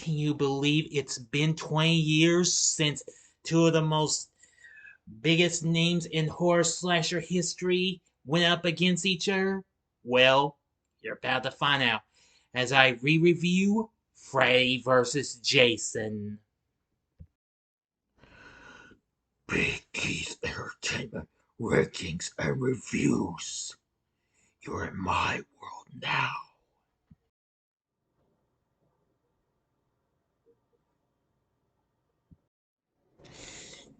Can you believe it's been 20 years since two of the most biggest names in horror slasher history went up against each other? Well, you're about to find out as I re-review Freddy vs. Jason. Big Keith Entertainment rankings and reviews. You're in my world now.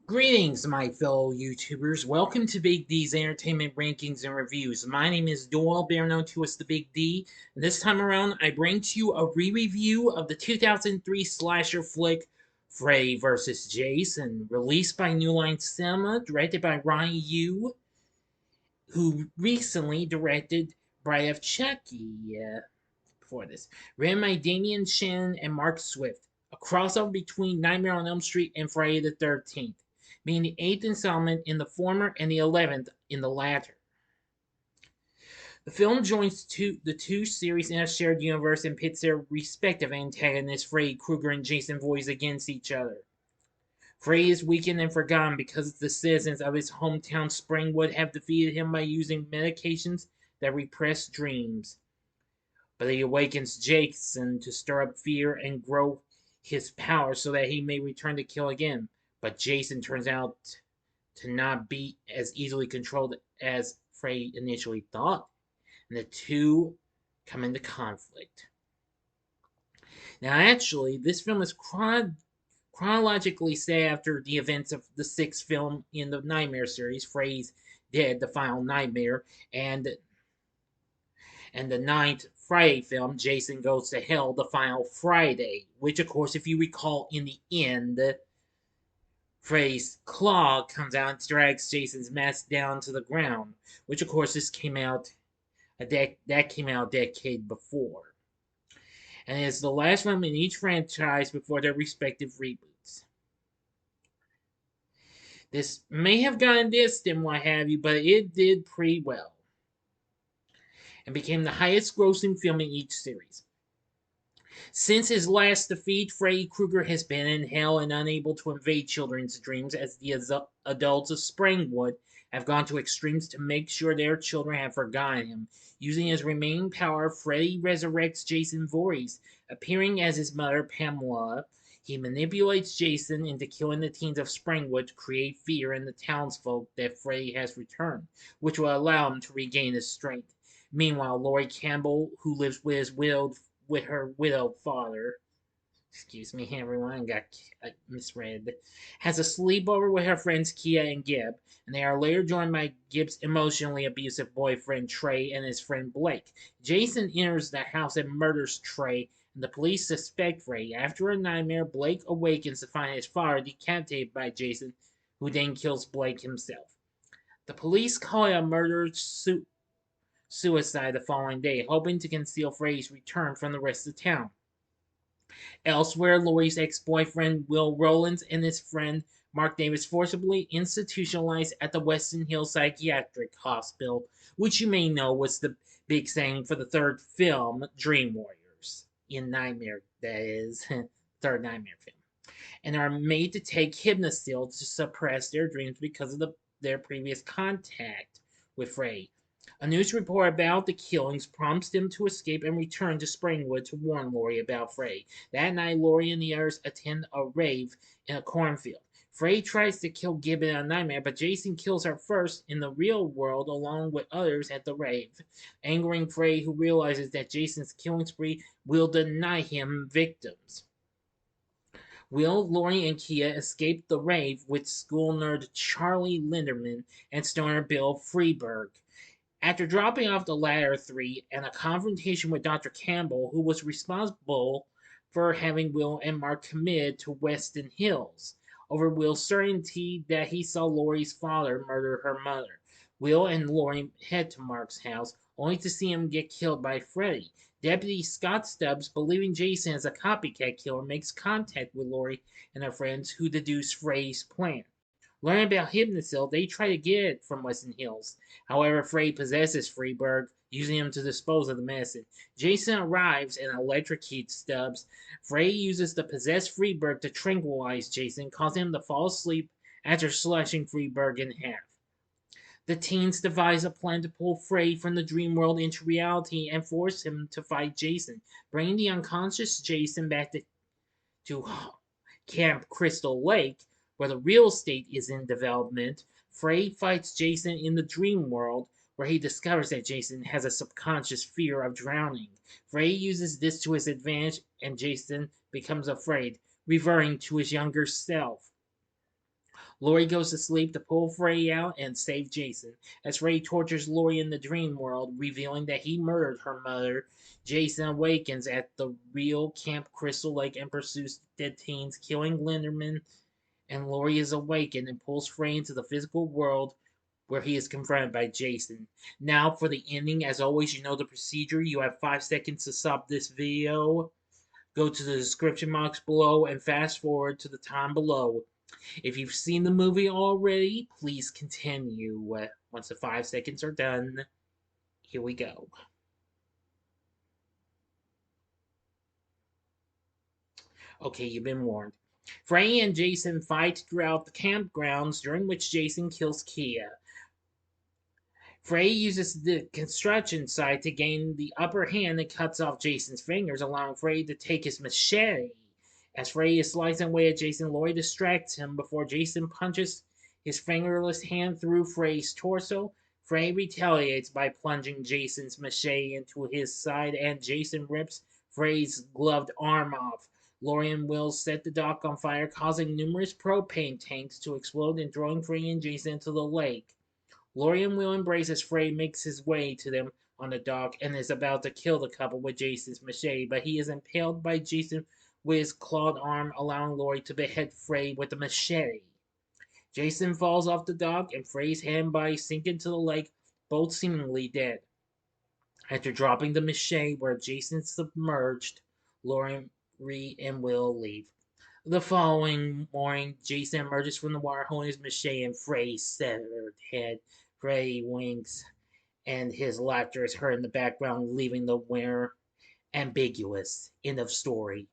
Greetings, my fellow YouTubers. Welcome to Big D's Entertainment Rankings and Reviews. My name is Doyle, better known to us the Big D. And this time around, I bring to you a re-review of the 2003 slasher flick Freddy vs. Jason, released by New Line Cinema, directed by Ronnie Yu, who recently directed Bride of Chucky. Before this, written by Damian Shannon and Mark Swift, a crossover between Nightmare on Elm Street and Friday the 13th, being the 8th installment in the former and the 11th in the latter. The film joins the two series in a shared universe and pits their respective antagonists, Freddy Krueger and Jason Voorhees, against each other. Freddy is weakened and forgotten because the citizens of his hometown Springwood have defeated him by using medications that repress dreams. But he awakens Jason to stir up fear and grow his power so that he may return to kill again. But Jason turns out to not be as easily controlled as Freddy initially thought, and the two come into conflict. Now, actually, this film is chronologically set after the events of the sixth film in the Nightmare series, Freddy's Dead, The Final Nightmare, and the ninth Friday film, Jason Goes to Hell, The Final Friday, which, of course, if you recall, in the end, Freddy's claw comes out and drags Jason's mask down to the ground, which, of course, this came out a decade before, and is the last film in each franchise before their respective reboots. This may have gotten dissed and what have you, but it did pretty well and became the highest grossing film in each series. Since his last defeat, Freddy Krueger has been in hell and unable to invade children's dreams as the adults of Springwood have gone to extremes to make sure their children have forgotten him. Using his remaining power, Freddy resurrects Jason Voorhees. Appearing as his mother, Pamela, he manipulates Jason into killing the teens of Springwood to create fear in the townsfolk that Freddy has returned, which will allow him to regain his strength. Meanwhile, Laurie Campbell, who lives with her widowed father, excuse me, everyone got misread, has a sleepover with her friends Kia and Gib, and they are later joined by Gib's emotionally abusive boyfriend Trey and his friend Blake. Jason enters the house and murders Trey, and the police suspect Freddy. After a nightmare, Blake awakens to find his father decapitated by Jason, who then kills Blake himself. The police call it a murder suicide the following day, hoping to conceal Freddy's return from the rest of town. Elsewhere, Laurie's ex-boyfriend Will Rowland and his friend Mark Davis forcibly institutionalized at the Weston Hill Psychiatric Hospital, which you may know was the big saying for the third film, Dream Warriors, in Nightmare, that is, third Nightmare film, and are made to take Hypnosil to suppress their dreams because of their previous contact with Freddy. A news report about the killings prompts them to escape and return to Springwood to warn Laurie about Freddy. That night, Laurie and the others attend a rave in a cornfield. Freddy tries to kill Gibbon in a nightmare, but Jason kills her first in the real world along with others at the rave, angering Freddy, who realizes that Jason's killing spree will deny him victims. Will, Laurie, and Kia escape the rave with school nerd Charlie Linderman and stoner Bill Freeberg. After dropping off the latter three and a confrontation with Dr. Campbell, who was responsible for having Will and Mark committed to Weston Hills, over Will's certainty that he saw Laurie's father murder her mother. Will and Laurie head to Mark's house, only to see him get killed by Freddy. Deputy Scott Stubbs, believing Jason is a copycat killer, makes contact with Laurie and her friends, who deduce Freddy's plan. Learning about Hypnosil, they try to get it from Weston Hills. However, Freddy possesses Freeberg, using him to dispose of the medicine. Jason arrives and electrocutes Stubbs. Freddy uses the possessed Freeburg to tranquilize Jason, causing him to fall asleep after slashing Freeburg in half. The teens devise a plan to pull Freddy from the dream world into reality and force him to fight Jason, bringing the unconscious Jason back to Camp Crystal Lake, where the real estate is in development. Freddy fights Jason in the dream world, where he discovers that Jason has a subconscious fear of drowning. Freddy uses this to his advantage, and Jason becomes afraid, reverting to his younger self. Laurie goes to sleep to pull Freddy out and save Jason. As Freddy tortures Laurie in the dream world, revealing that he murdered her mother, Jason awakens at the real Camp Crystal Lake and pursues dead teens, killing Linderman. And Laurie is awakened and pulls Freddy into the physical world, where he is confronted by Jason. Now for the ending. As always, you know the procedure. You have 5 seconds to stop this video. Go to the description box below and fast forward to the time below. If you've seen the movie already, please continue. Once the 5 seconds are done, here we go. Okay, you've been warned. Freddy and Jason fight throughout the campgrounds, during which Jason kills Kia. Freddy uses the construction site to gain the upper hand and cuts off Jason's fingers, allowing Freddy to take his machete. As Freddy is slicing away at Jason, Laurie distracts him before Jason punches his fingerless hand through Freddy's torso. Freddy retaliates by plunging Jason's machete into his side, and Jason rips Freddy's gloved arm off. Laurie and Will set the dock on fire, causing numerous propane tanks to explode and throwing Freddy and Jason into the lake. Laurie and Will embrace as Freddy makes his way to them on the dock and is about to kill the couple with Jason's machete, but he is impaled by Jason with his clawed arm, allowing Laurie to behead Freddy with the machete. Jason falls off the dock, and Freddy's hand and body sink into the lake, both seemingly dead. After dropping the machete where Jason submerged, Laurie and Will leave. The following morning, Jason emerges from the water holding his machete and Freddy's severed head. Freddy winks, and his laughter is heard in the background, leaving the winner ambiguous. End of story.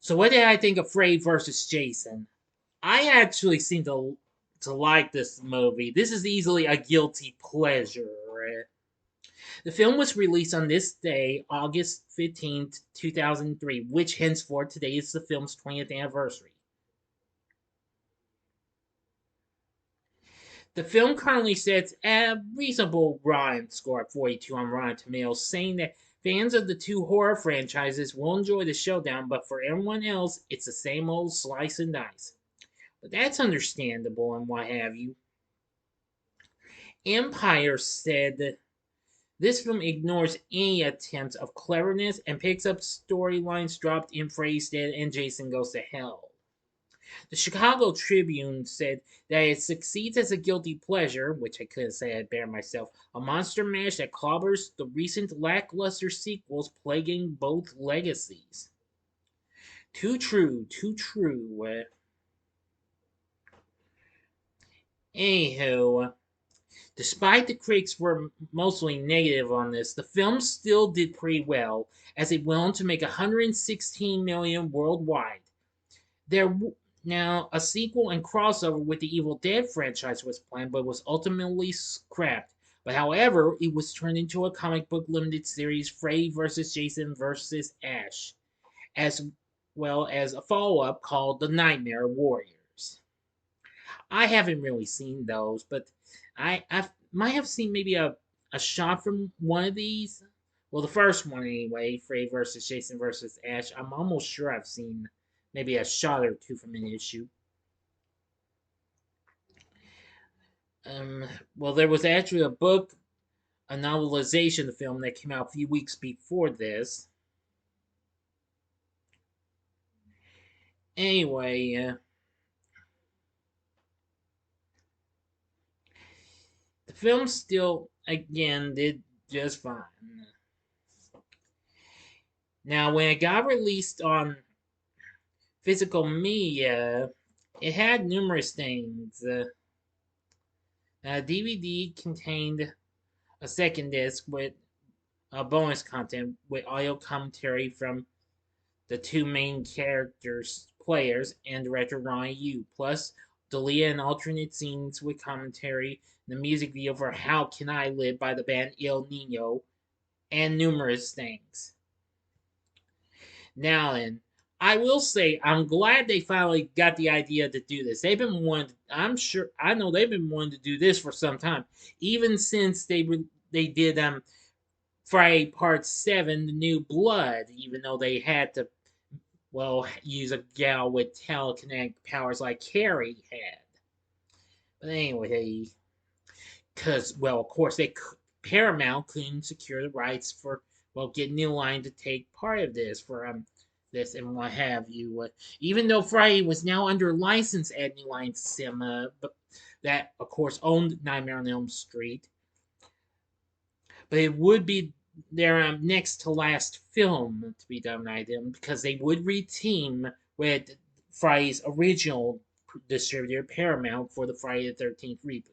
So what did I think of Freddy versus Jason? I actually seem to like this movie. This is easily a guilty pleasure. The film was released on this day, August 15th, 2003, which henceforth today is the film's 20th anniversary. The film currently sets a reasonable Rotten score at 42 on Rotten Tomatoes, saying that fans of the two horror franchises will enjoy the showdown, but for everyone else, it's the same old slice and dice. But that's understandable and what have you. Empire said that this film ignores any attempts of cleverness and picks up storylines dropped in Freddy's Dead and Jason Goes to Hell. The Chicago Tribune said that it succeeds as a guilty pleasure, which I couldn't say I bear myself, a monster mash that clobbers the recent lackluster sequels plaguing both legacies. Too true, too true. Anywho, despite the critics were mostly negative on this, the film still did pretty well, as it went on to make 116 million worldwide. Now, a sequel and crossover with the Evil Dead franchise was planned, but was ultimately scrapped. But however, it was turned into a comic book limited series, Freddy vs. Jason vs. Ash, as well as a follow-up called The Nightmare Warriors. I haven't really seen those, but I might have seen maybe a shot from one of these. Well, the first one anyway, Freddy vs. Jason vs. Ash. I'm almost sure I've seen maybe a shot or two from an issue. Well, there was actually a book, a novelization of the film that came out a few weeks before this. Anyway, the film still, again, did just fine. Now, when it got released on physical media, it had numerous things. DVD contained a second disc with bonus content with audio commentary from the two main characters, players, and director Ronnie Yu, plus deleted and alternate scenes with commentary, the music video for How Can I Live by the band Il Nino, and numerous things. Now then, I will say I'm glad they finally got the idea to do this. They've been wanting. I know they've been wanting to do this for some time, even since they did Friday Part 7, The New Blood. Even though they had to use a gal with telekinetic powers like Carrie had. But anyway, because of course Paramount couldn't secure the rights for getting New Line to take part of this for this and what have you. Even though Friday was now under license at New Line Cinema, but that of course owned Nightmare on Elm Street, but it would be their next to last film to be done by them because they would reteam with Friday's original distributor Paramount for the Friday the 13th reboot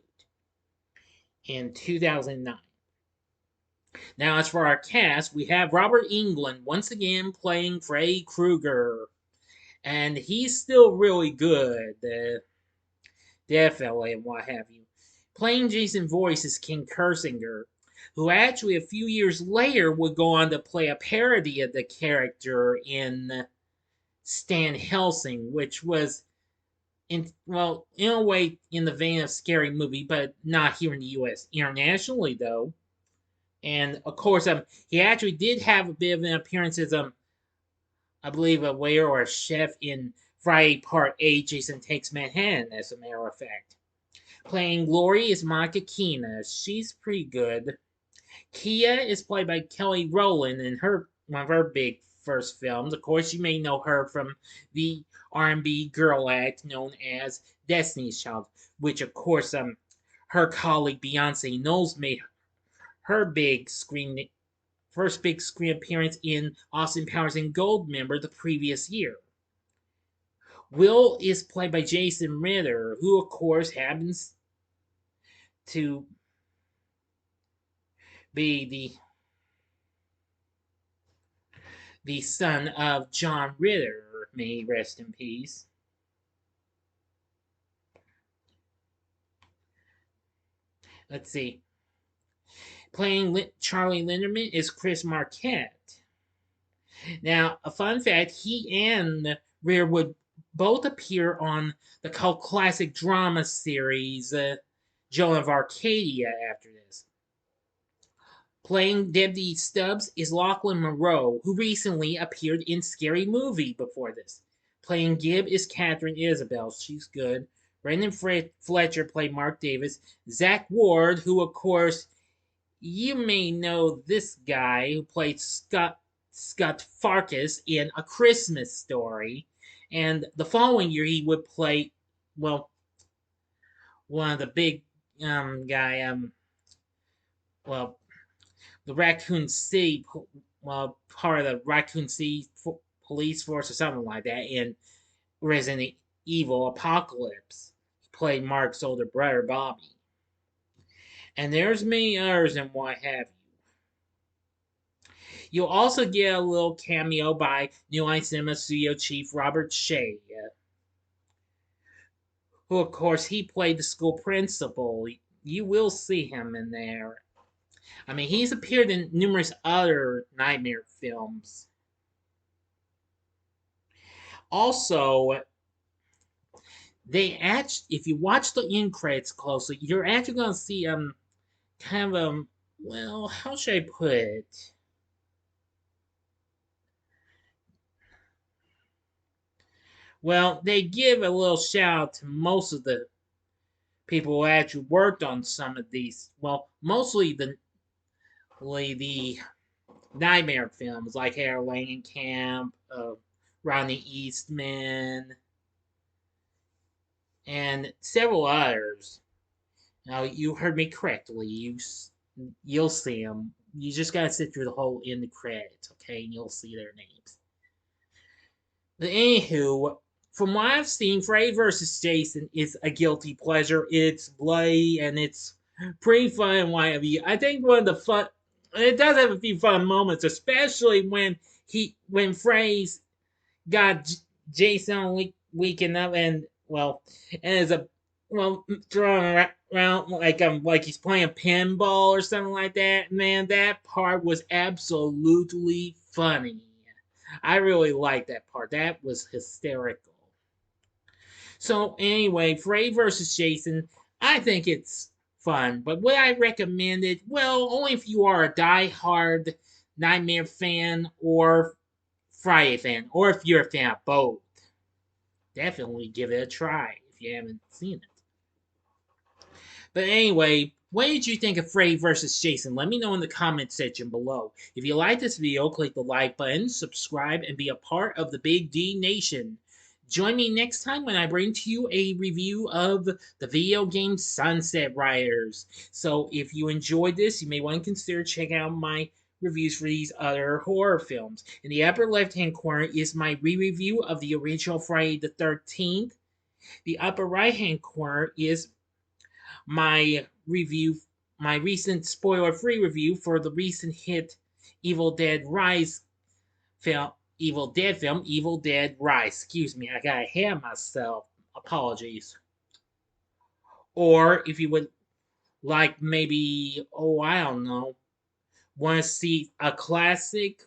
in 2009. Now, as for our cast, we have Robert Englund once again playing Freddy Krueger, and he's still really good, definitely, and what have you. Playing Jason voice is King Kerzinger, who actually a few years later would go on to play a parody of the character in Stan Helsing, which was in a way in the vein of Scary Movie, but not here in the U.S. Internationally, though. And of course, he actually did have a bit of an appearance as I believe a waiter or a chef in Friday Part 8, Jason Takes Manhattan, as a matter of fact. Playing Glory is Monica Keena. She's pretty good. Kia is played by Kelly Rowland in one of her big first films. Of course, you may know her from the R&B girl act known as Destiny's Child, which of course her colleague Beyonce Knowles made her first big screen appearance in Austin Powers and Goldmember the previous year. Will is played by Jason Ritter, who of course happens to be the son of John Ritter, may he rest in peace. Let's see. Playing Charlie Linderman is Chris Marquette. Now, a fun fact, he and Ritter would both appear on the cult classic drama series Joan of Arcadia after this. Playing Debbie Stubbs is Lachlan Monroe, who recently appeared in Scary Movie before this. Playing Gib is Catherine Isabel. She's good. Brendan Fletcher played Mark Davis. Zach Ward, who of course you may know this guy who played Scott Farkas in A Christmas Story. And the following year he would play, one of the big guy, the Raccoon City, part of the Raccoon City police force or something like that in Resident Evil Apocalypse. He played Mark's older brother, Bobby. And there's many others and what have you. You'll also get a little cameo by New Line Cinema Studio Chief Robert Shea, who of course he played the school principal. You will see him in there. I mean, he's appeared in numerous other Nightmare films. Also, if you watch the end credits closely, you're actually going to see kind of how should I put it? Well, they give a little shout out to most of the people who actually worked on some of these. Well, mostly the Nightmare films like Harold Langenkamp, Rodney Eastman, and several others. Now, you heard me correctly. You'll see them. You just gotta sit through the whole end credits, okay? And you'll see their names. But anywho, from what I've seen, Freddy vs. Jason is a guilty pleasure. It's bloody and it's Pretty fun YW. I think one of the fun. It does have a few fun moments, especially when Freddy's got Jason waking up and and is a throwing around like he's playing pinball or something like that. Man, that part was absolutely funny. I really liked that part. That was hysterical. So anyway, Freddy versus Jason, I think it's fun, but would I recommend it? Well, only if you are a die-hard Nightmare fan or Friday fan, or if you're a fan of both. Definitely give it a try if you haven't seen it. But anyway, what did you think of Freddy vs. Jason? Let me know in the comment section below. If you like this video, click the like button, subscribe, and be a part of the Big D Nation. Join me next time when I bring to you a review of the video game Sunset Riders. So if you enjoyed this, you may want to consider checking out my reviews for these other horror films. In the upper left-hand corner is my re-review of the original Friday the 13th. The upper right-hand corner is my review, my recent spoiler-free review for the recent hit Evil Dead Rise film, Evil Dead Rise. Excuse me, I got ahead of myself. Apologies. Or if you would like maybe, I don't know, want to see a classic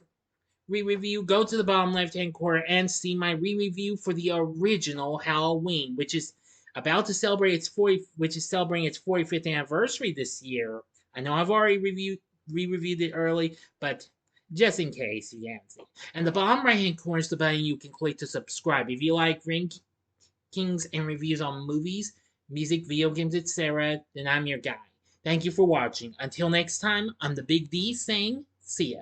re-review, go to the bottom left-hand corner and see my re-review for the original Halloween, which is celebrating its 45th anniversary this year. I know I've already re-reviewed it early, but just in case you haven't seen. And the bottom right-hand corner is the button you can click to subscribe. If you like rankings and reviews on movies, music, video games, etc., then I'm your guy. Thank you for watching. Until next time, I'm the Big D saying, see ya.